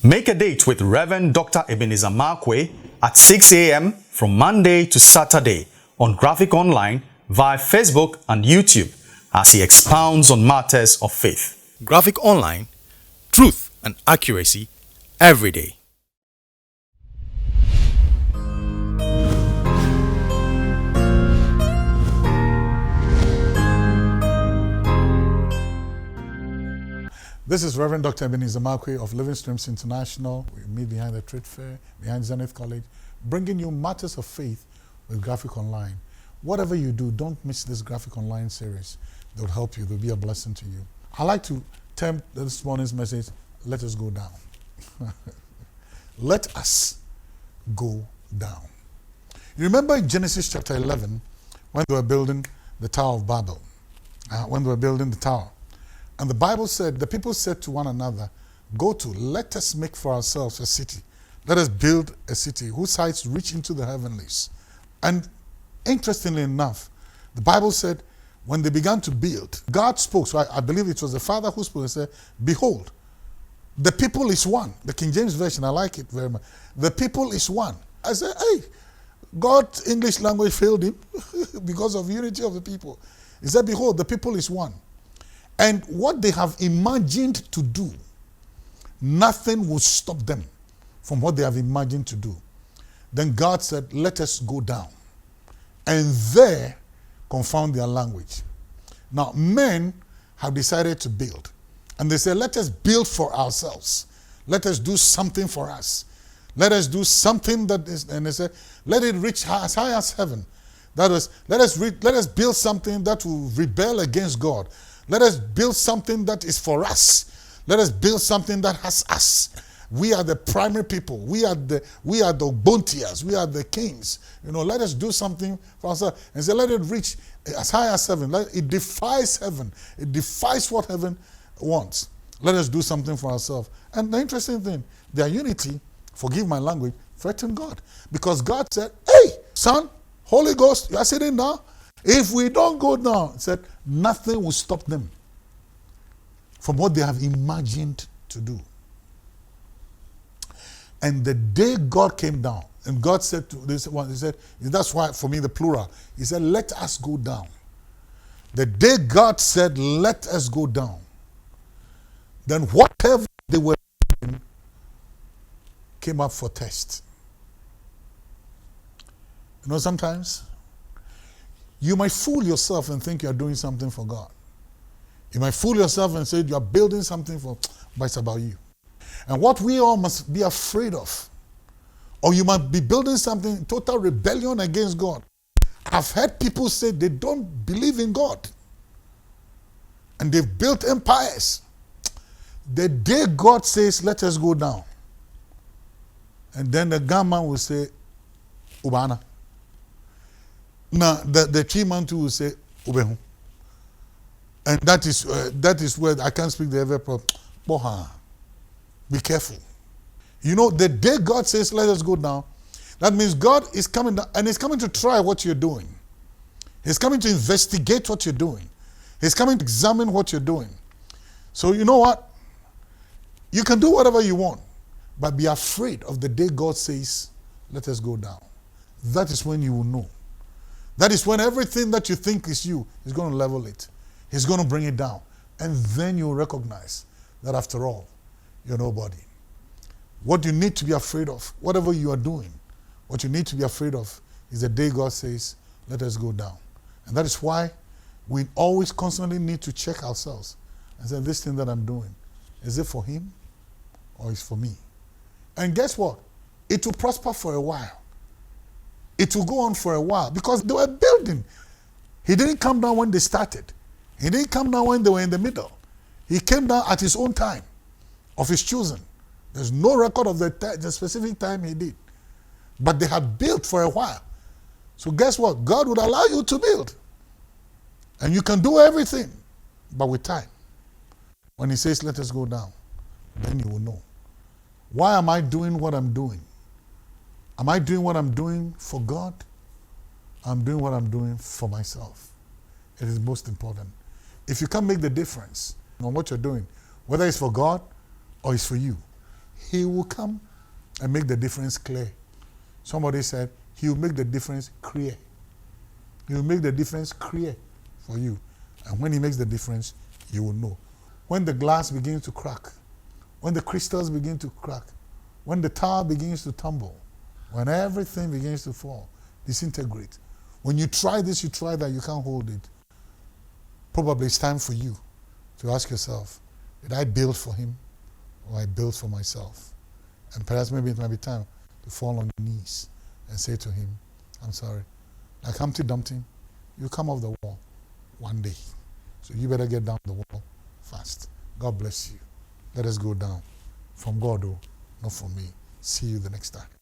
Make a date with Rev Dr Ebenezer Markwei at 6 a.m. from Monday to Saturday on Graphic Online via Facebook and YouTube as he expounds on matters of faith. Graphic Online, truth and accuracy every day. This is Rev Dr Ebenezer Markwei of Living Streams International. We meet behind the Trade Fair, behind Zenith College, bringing you matters of faith with Graphic Online. Whatever you do, don't miss this Graphic Online series. They'll help you. They'll be a blessing to you. I like to term this morning's message, let us go down. Let us go down. You remember in Genesis chapter 11, when they were building the Tower of Babel, and the Bible said, the people said to one another, let us make for ourselves a city. Let us build a city whose heights reach into the heavenlies. And interestingly enough, the Bible said, when they began to build, God spoke. So I believe it was the Father who spoke and said, behold, the people is one. The King James Version, I like it very much. The people is one. I said, hey, God's English language failed him because of unity of the people. He said, behold, the people is one. And what they have imagined to do, nothing will stop them from what they have imagined to do. Then God said, let us go down and there confound their language. Now, men have decided to build. And they say, let us build for ourselves. Let us do something for us. Let us do something that is, and they say, let it reach as high as heaven. That is, let us build something that will rebel against God. Let us build something that is for us. Let us build something that has us. We are the primary people. We are the Bontias. We are the kings. Let us do something for ourselves. And say, let it reach as high as heaven. It defies heaven. It defies what heaven wants. Let us do something for ourselves. And the interesting thing, their unity, forgive my language, threatened God. Because God said, hey, son, Holy Ghost, you are sitting down. If we don't go down, he said, nothing will stop them from what they have imagined to do. And the day God came down, and God said to this one, he said, that's why for me the plural, he said, let us go down. The day God said, let us go down, then whatever they were doing came up for test. Sometimes you might fool yourself and think you are doing something for God. You might fool yourself and say you are building something but it's about you. And what we all must be afraid of, or you might be building something in total rebellion against God. I've heard people say they don't believe in God. And they've built empires. The day God says, let us go down. And then the gunman will say, Ubana. Now, the Chiman too will say, Ubehu. And that is where I can't speak the ever problem. Boha. Be careful. The day God says, let us go down, that means God is coming down and He's coming to try what you're doing. He's coming to investigate what you're doing. He's coming to examine what you're doing. So you know what? You can do whatever you want, but be afraid of the day God says, let us go down. That is when you will know. That is when everything that you think is you is going to level it. He's going to bring it down. And then you'll recognize that after all, you're nobody. What you need to be afraid of, whatever you are doing, what you need to be afraid of is the day God says, let us go down. And that is why we always constantly need to check ourselves and say, this thing that I'm doing, is it for Him or is it for me? And guess what? It will prosper for a while. It will go on for a while because they were building. He didn't come down when they started. He didn't come down when they were in the middle. He came down at His own time of His choosing. There's no record of the specific time He did. But they had built for a while. So guess what? God would allow you to build. And you can do everything, but with time. When He says, let us go down, then you will know. Why am I doing what I'm doing? Am I doing what I'm doing for God? I'm doing what I'm doing for myself. It is most important. If you can't make the difference on what you're doing, whether it's for God or it's for you, He will come and make the difference clear. Somebody said, he will make the difference clear. He will make the difference clear for you. And when he makes the difference, you will know. When the glass begins to crack, when the crystals begin to crack, when the tower begins to tumble, when everything begins to fall, disintegrate, when you try this, you try that, you can't hold it, probably it's time for you to ask yourself, did I build for him or I built for myself? And perhaps maybe it might be time to fall on your knees and say to him, I'm sorry. Like Humpty Dumpty, you come off the wall one day. So you better get down the wall fast. God bless you. Let us go down. From God, oh, not from me. See you the next time.